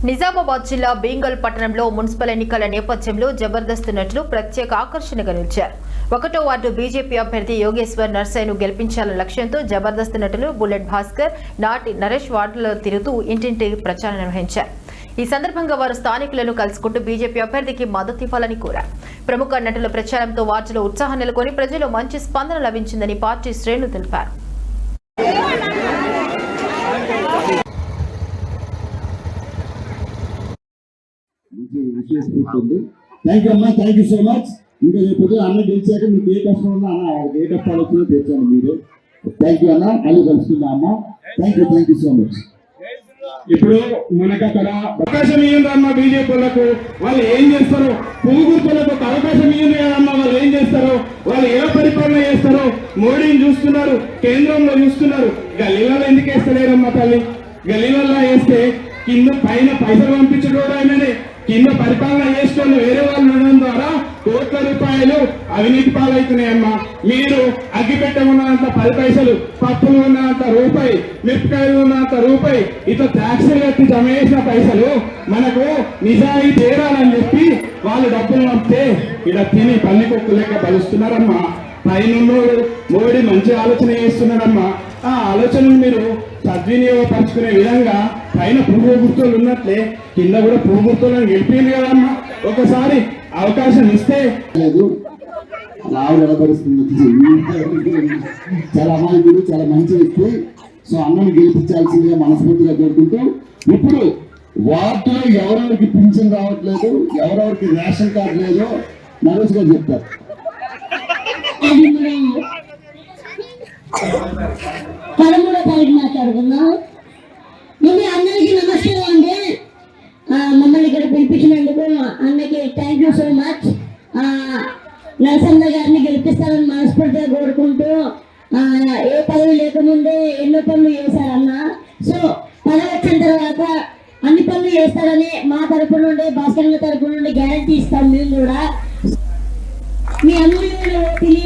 నిజామాబాద్ జిల్లా బీంగల్ పట్టణంలో మున్సిపల్ ఎన్నికల నేపథ్యంలో జబర్దస్త్ నటులు ప్రత్యేక ఆకర్షణగా నిలిచారు. 1వ వార్డు బీజేపీ అభ్యర్థి యోగేశ్వర్ నర్సయ్యను గెలిపించాలన్న లక్ష్యంతో జబర్దస్త్ నటులు బుల్లెట్ భాస్కర్, నాటి నరేష్ వార్డులలో తిరుగుతూ ఇంటింటి ప్రచారం నిర్వహించారు. ఈ సందర్భంగా వారు స్థానికులను కలుసుకుంటూ బీజేపీ అభ్యర్థికి మద్దతు ఇవ్వాలని కోరారు. ప్రముఖ నటుల ప్రచారంతో వార్డులో ఉత్సాహం నెలకొని ప్రజల్లో మంచి స్పందన లభించిందని పార్టీ శ్రేణులు తెలిపారు. థ్యాంక్ యూ అమ్మా, థ్యాంక్ యూ సో మచ్. ఇంకా రేపు అన్న గెలిచాక మీకు ఏ కష్టం ఉన్నా అన్న వాళ్ళకి ఏ కష్టాలు వచ్చినా తెచ్చాను మీరు. థ్యాంక్ యూ అన్న, మళ్ళీ కలుసుకుందా అమ్మ. Thank you so much. ఇప్పుడు మనకు అక్కడ అవకాశం ఇయ్యండి అన్న బీజేపీ వాళ్ళకు. వాళ్ళు ఏం చేస్తారో, పువ్వుగుర్తులకు ఒక అవకాశం ఇయ్యండి కదమ్మా. వాళ్ళు ఏం చేస్తారో, వాళ్ళు ఏ పరిపాలన చేస్తారో మోడీని చూస్తున్నారు, కేంద్రంలో చూస్తున్నారు. గల్లీలలో ఎందుకు వేస్తలేరమ్మా తల్లి? గల్లీలలో వేస్తే కింద పైన పైసలు పంపించడం ఆయననే, కింద పరిపాలన చేసుకొని వేరే వాళ్ళు ఉండడం ద్వారా కోట్ల రూపాయలు అవినీతి పాలవుతున్నాయమ్మా. మీరు అగ్గిపెట్ట ఉన్నంత 10 పైసలు, పప్పులు ఉన్నంత రూపాయి, మిరపకాయలు ఉన్నంత రూపాయి, ఇట్లా ట్యాక్సులు కట్టి జమ చేసిన పైసలు మనకు నిజాయి తీరాలని చెప్పి వాళ్ళు డబ్బులు పంపితే ఇలా తిని పల్లికొక్కు లెక్క బలుస్తున్నారమ్మా. పైన మోడీ మంచి ఆలోచన చేస్తున్నారమ్మా. ఆ ఆలోచనను మీరు సద్వినియోగపరుచుకునే విధంగా పైన పువ్వు గుర్తులు ఉన్నట్లే కింద కూడా పువ్వు గుర్తులను గెలిపింది కదమ్మా. ఒకసారి అవకాశం ఇస్తే లేదు చాలా అమాయకుడు, చాలా మంచి వ్యక్తి. సో అన్నను గెలిపించాల్సిందిగా మనస్ఫూర్తిగా కోరుకుంటూ, ఇప్పుడు వార్డులో ఎవరెవరికి పింఛన్ రావట్లేదు, ఎవరెవరికి రేషన్ కార్డు లేదో నరేష్ గారు చెప్తారు. పదమూడో తారీఖు మాట్లాడుకుందాం. ముందు అందరికీ నమస్కారం అండి. మమ్మల్ని ఇక్కడ పిలిపించినందుకు అన్నకి thank you so much. Narasanna గారిని గెలిపిస్తారని మనస్ఫూర్తిగా కోరుకుంటూ, ఏ పదవి లేకముందే ఎన్నో పనులు చేశారన్న. సో పదవి వచ్చిన తర్వాత అన్ని పనులు చేస్తారని మా తరపు నుండి, భాస్కర్ తరపు నుండి గ్యారంటీ ఇస్తాం. మేము కూడా మీ అమూల్యమైన ఓటిని